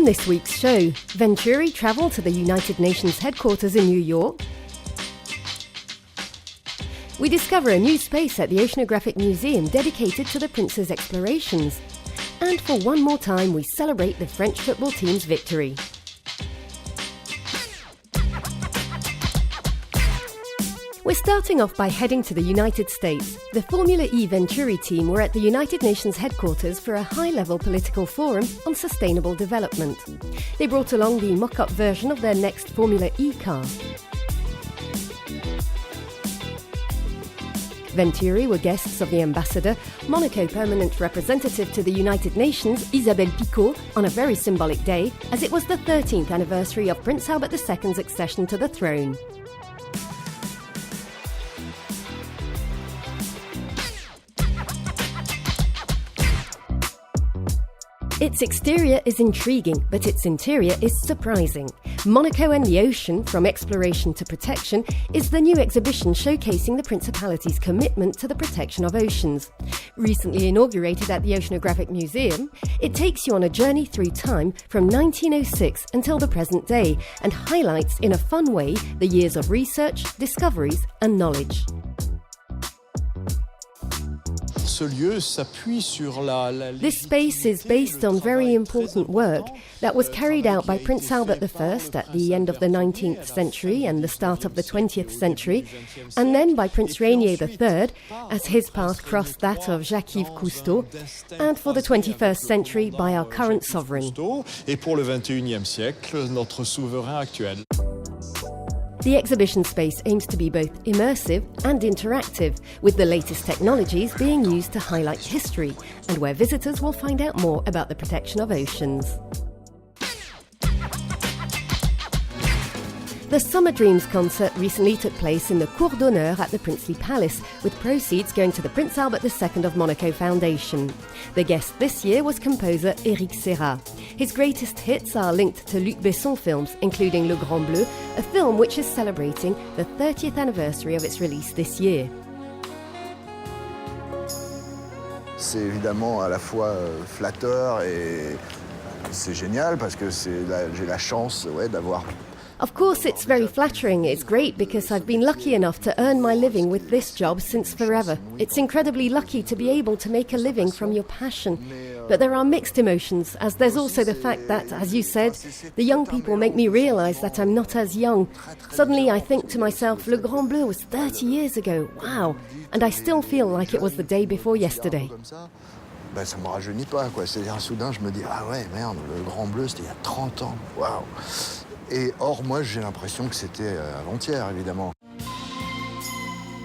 On this week's show, Venturi travelled to the United Nations headquarters in New York. We discover a new space at the Oceanographic Museum dedicated to the Prince's explorations. And for one more time, we celebrate the French football team's victory. We're starting off by heading to the United States. The Formula E Venturi team were at the United Nations headquarters for a high-level political forum on sustainable development. They brought along the mock-up version of their next Formula E car. Venturi were guests of the ambassador, Monaco permanent representative to the United Nations, Isabelle Picot, on a very symbolic day, as it was the 13th anniversary of Prince Albert II's accession to the throne. Its exterior is intriguing, but its interior is surprising. Monaco and the Ocean, from exploration to protection, is the new exhibition showcasing the Principality's commitment to the protection of oceans. Recently inaugurated at the Oceanographic Museum, it takes you on a journey through time from 1906 until the present day and highlights in a fun way the years of research, discoveries and knowledge. This space is based on very important work that was carried out by Prince Albert I at the end of the 19th century and the start of the 20th century, and then by Prince Rainier III as his path crossed that of Jacques-Yves Cousteau, and for the 21st century by our current sovereign. The exhibition space aims to be both immersive and interactive, with the latest technologies being used to highlight history, and where visitors will find out more about the protection of oceans. The Summer Dreams concert recently took place in the Cour d'Honneur at the Princely Palace, with proceeds going to the Prince Albert II of Monaco Foundation. The guest this year was composer Éric Serra. His greatest hits are linked to Luc Besson films, including Le Grand Bleu, a film which is celebrating the 30th anniversary of its release this year. C'est évidemment à la fois flatteur et c'est génial parce que j'ai la chance d'avoir. Of course, it's very flattering. It's great because I've been lucky enough to earn my living with this job since forever. It's incredibly lucky to be able to make a living from your passion. But there are mixed emotions, as there's also the fact that, as you said, the young people make me realise that I'm not as young. Suddenly I think to myself, Le Grand Bleu was 30 years ago, wow! And I still feel like it was the day before yesterday. Ben, ça me rajeunit pas, quoi. C'est-à-dire, soudain, je me dis, ah ouais, merde, Le Grand Bleu, c'était il y a 30 ans, waouh! Et or, moi, j'ai l'impression que c'était avant-hier, évidemment.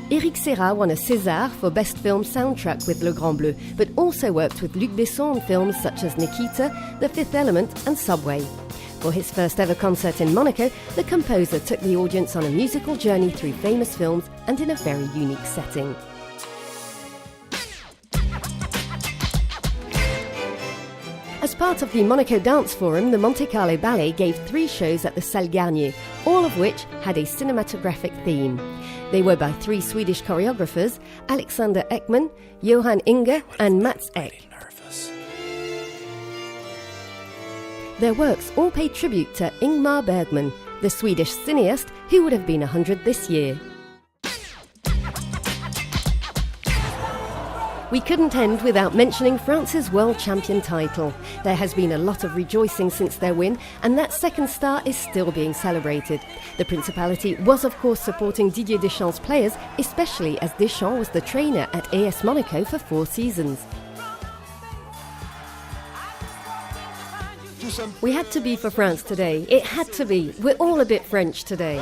Éric Serra won a César for Best Film Soundtrack with Le Grand Bleu, but also worked with Luc Besson on films such as Nikita, The Fifth Element and Subway. For his first ever concert in Monaco, the composer took the audience on a musical journey through famous films and in a very unique setting. As part of the Monaco Dance Forum, the Monte Carlo Ballet gave 3 shows at the Salle Garnier, all of which had a cinematographic theme. They were by 3 Swedish choreographers, Alexander Ekman, Johan Inge and Mats Ek. Their works all pay tribute to Ingmar Bergman, the Swedish cineast who would have been 100 this year. We couldn't end without mentioning France's world champion title. There has been a lot of rejoicing since their win, and that second star is still being celebrated. The Principality was of course supporting Didier Deschamps' players, especially as Deschamps was the trainer at AS Monaco for 4 seasons. We had to be for France today. It had to be. We're all a bit French today.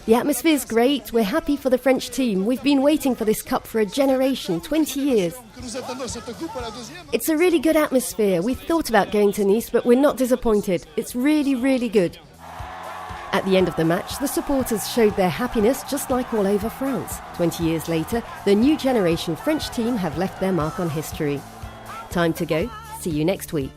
The atmosphere's great. We're happy for the French team. We've been waiting for this cup for a generation, 20 years. It's a really good atmosphere. We thought about going to Nice, but we're not disappointed. It's really, really good. At the end of the match, the supporters showed their happiness just like all over France. 20 years later, the new generation French team have left their mark on history. Time to go. See you next week.